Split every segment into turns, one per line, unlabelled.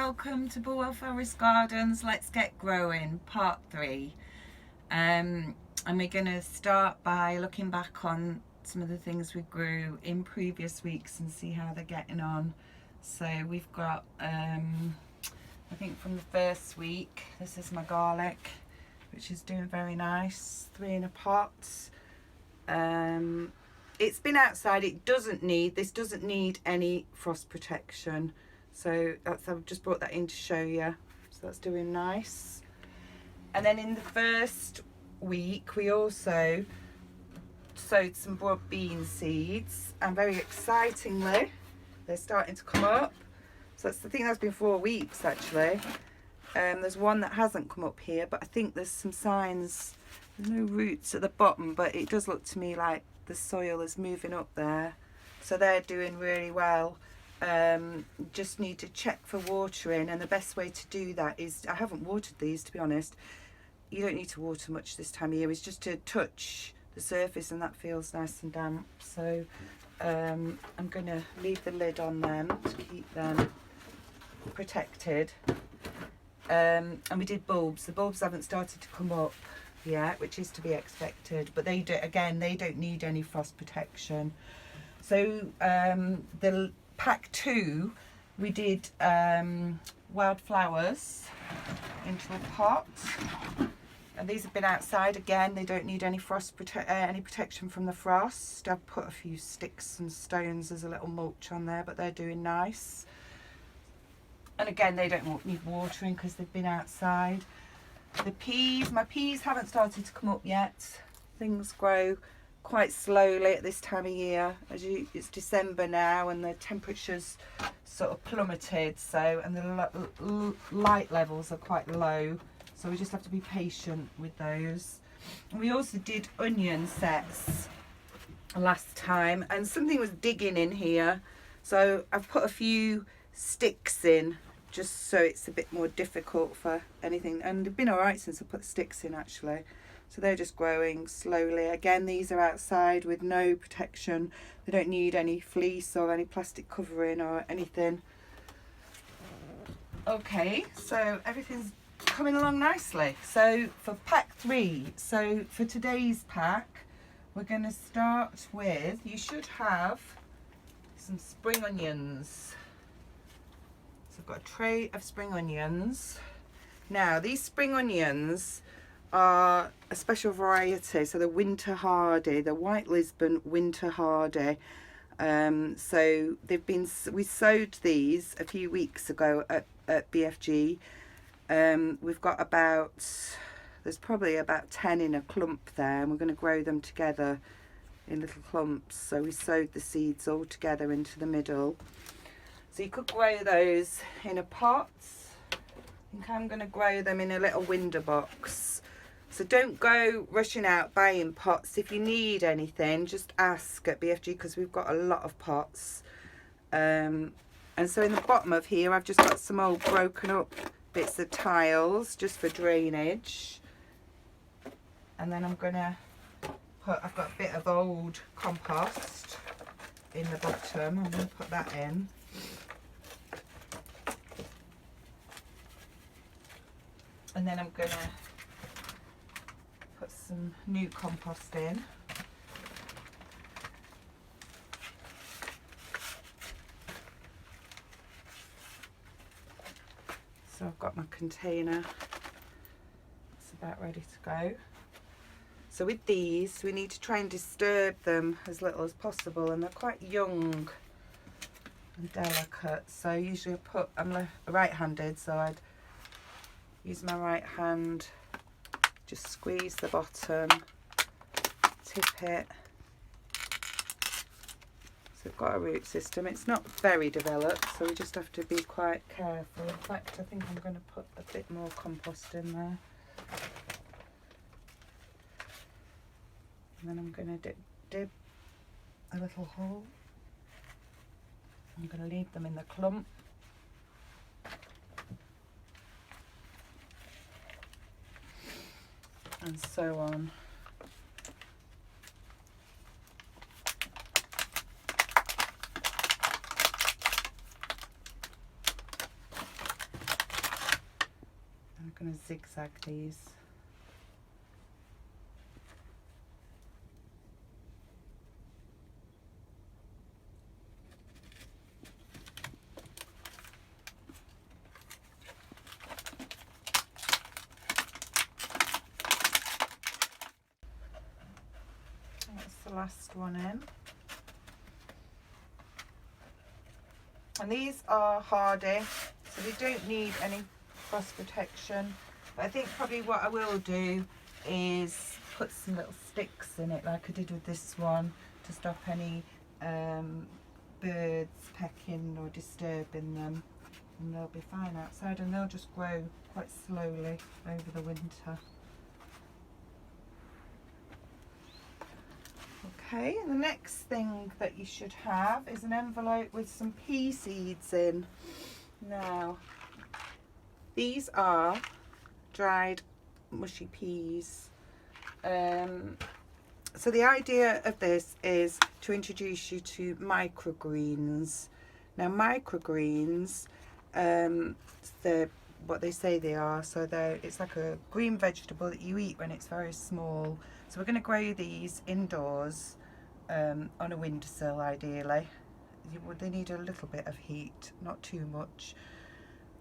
welcome to Bulwell Forest Gardens. Let's get growing, part 3. And we're going to start by looking back on some of the things we grew in previous weeks and see how they're getting on. So we've got, I think from the first week, this is my garlic, which is doing very nice, 3 in a pot. It's been outside. This doesn't need any frost protection. So I've just brought that in to show you. So that's doing nice. And then in the first week, we also sowed some broad bean seeds. And very excitingly, they're starting to come up. So that's the thing, that's been 4 weeks actually. There's one that hasn't come up here, but I think there's some signs. There's no roots at the bottom, but it does look to me like the soil is moving up there. So they're doing really well. Just need to check for watering, and the best way to do that is, I haven't watered these to be honest. You don't need to water much this time of year, it's just to touch the surface, and that feels nice and damp. So I'm going to leave the lid on them to keep them protected. And we did bulbs. The bulbs haven't started to come up yet, which is to be expected, but they don't need any frost protection. So the pack 2, we did wildflowers into a pot, and these have been outside again. They don't need any any protection from the frost. I've put a few sticks and stones as a little mulch on there, but they're doing nice. And again, they don't need watering because they've been outside. The peas, my peas haven't started to come up yet. Things grow quite slowly at this time of year. It's December now, and the temperatures sort of plummeted, so, and the light levels are quite low, so we just have to be patient with those. And we also did onion sets last time, and something was digging in here, so I've put a few sticks in just so it's a bit more difficult for anything, and they've been all right since I put the sticks in actually. So they're just growing slowly. Again, these are outside with no protection. They don't need any fleece or any plastic covering or anything. Okay, so everything's coming along nicely. So for pack 3, so for today's pack, we're going to start with, you should have some spring onions. So I've got a tray of spring onions. Now, these spring onions are a special variety, so the winter hardy, the white Lisbon winter hardy. So we sowed these a few weeks ago at B.F.G. We've got there's probably about 10 in a clump there, and we're going to grow them together in little clumps. So we sowed the seeds all together into the middle. So you could grow those in a pot. I think I'm going to grow them in a little window box. So don't go rushing out buying pots. If you need anything, just ask at B.F.G. because we've got a lot of pots. And so in the bottom of here, I've just got some old broken up bits of tiles just for drainage. And then I'm gonna I've got a bit of old compost in the bottom. I'm gonna put that in. And then I'm gonna put some new compost in. So I've got my container. It's about ready to go. So with these, we need to try and disturb them as little as possible, and they're quite young and delicate. So usually I'm right-handed, so I'd use my right hand, just squeeze the bottom, tip it. So we've got a root system. It's not very developed, so we just have to be quite careful. In fact, I think I'm going to put a bit more compost in there. And then I'm going to dip a little hole. I'm going to leave them in the clump. And so on. I'm going to zigzag these. That's the last one in. And these are hardy, so they don't need any frost protection. But I think probably what I will do is put some little sticks in it, like I did with this one, to stop any birds pecking or disturbing them. And they'll be fine outside, and they'll just grow quite slowly over the winter. Okay, and the next thing that you should have is an envelope with some pea seeds in. Now, these are dried mushy peas. So the idea of this is to introduce you to microgreens. Now, microgreens, they're what they say they are. So it's like a green vegetable that you eat when it's very small. So we're going to grow these indoors on a windowsill, ideally. They need a little bit of heat, not too much.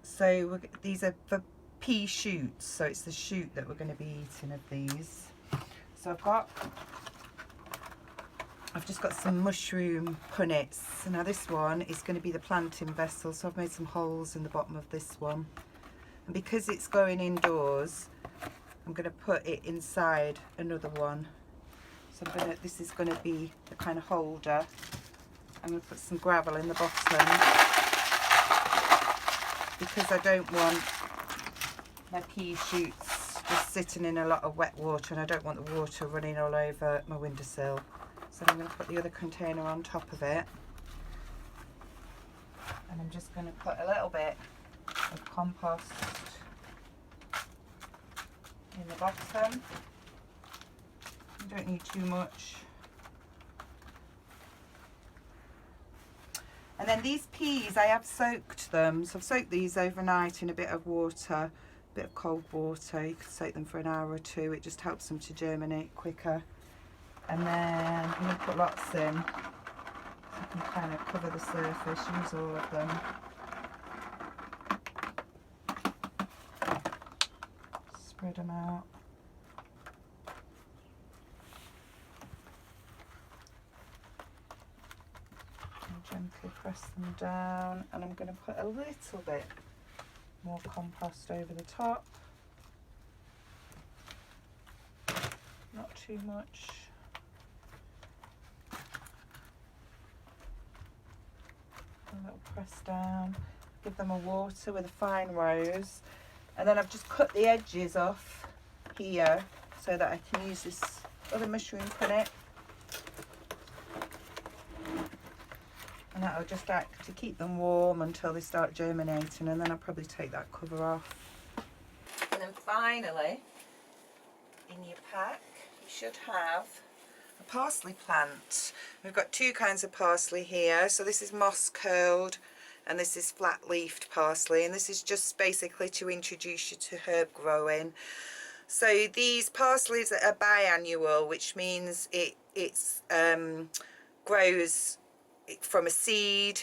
So these are for pea shoots, so it's the shoot that we're going to be eating of these. So I've just got some mushroom punnets. Now this one is going to be the planting vessel, so I've made some holes in the bottom of this one. And because it's going indoors, I'm going to put it inside another one. So this is going to be the kind of holder. I'm going to put some gravel in the bottom because I don't want my pea shoots just sitting in a lot of wet water, and I don't want the water running all over my windowsill. So I'm going to put the other container on top of it, and I'm just going to put a little bit of compost in the bottom. You don't need too much. And then these peas, I have soaked them. So I've soaked these overnight in a bit of water, a bit of cold water. You can soak them for an hour or two. It just helps them to germinate quicker. And then I'm going to put lots in, so I can kind of cover the surface, use all of them. Spread them out. And gently press them down, and I'm going to put a little bit more compost over the top. Not too much. A little press down. Give them a water with a fine rose. And then I've just cut the edges off here so that I can use this other mushroom punnet. And that'll just act to keep them warm until they start germinating, and then I'll probably take that cover off. And then finally, in your pack, you should have a parsley plant. We've got two kinds of parsley here. So this is moss curled and this is flat leafed parsley, and this is just basically to introduce you to herb growing. So these parsleys are biannual, which means it grows from a seed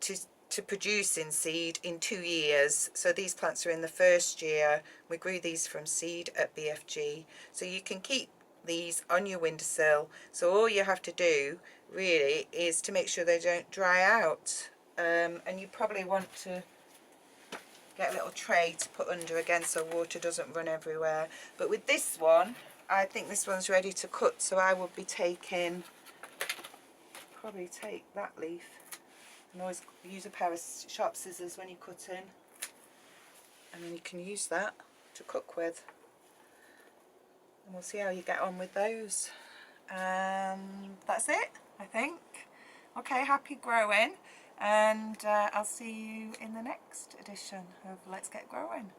to producing seed in 2 years. So these plants are in the first year. We grew these from seed at B.F.G. So you can keep these on your windowsill. So all you have to do really is to make sure they don't dry out. And you probably want to get a little tray to put under again so water doesn't run everywhere. But with this one, I think this one's ready to cut, so I will be taking, probably take that leaf, and always use a pair of sharp scissors when you're cutting, and then you can use that to cook with. And we'll see how you get on with those. And that's it, I think. Okay, happy growing, and I'll see you in the next edition of Let's Get Growing.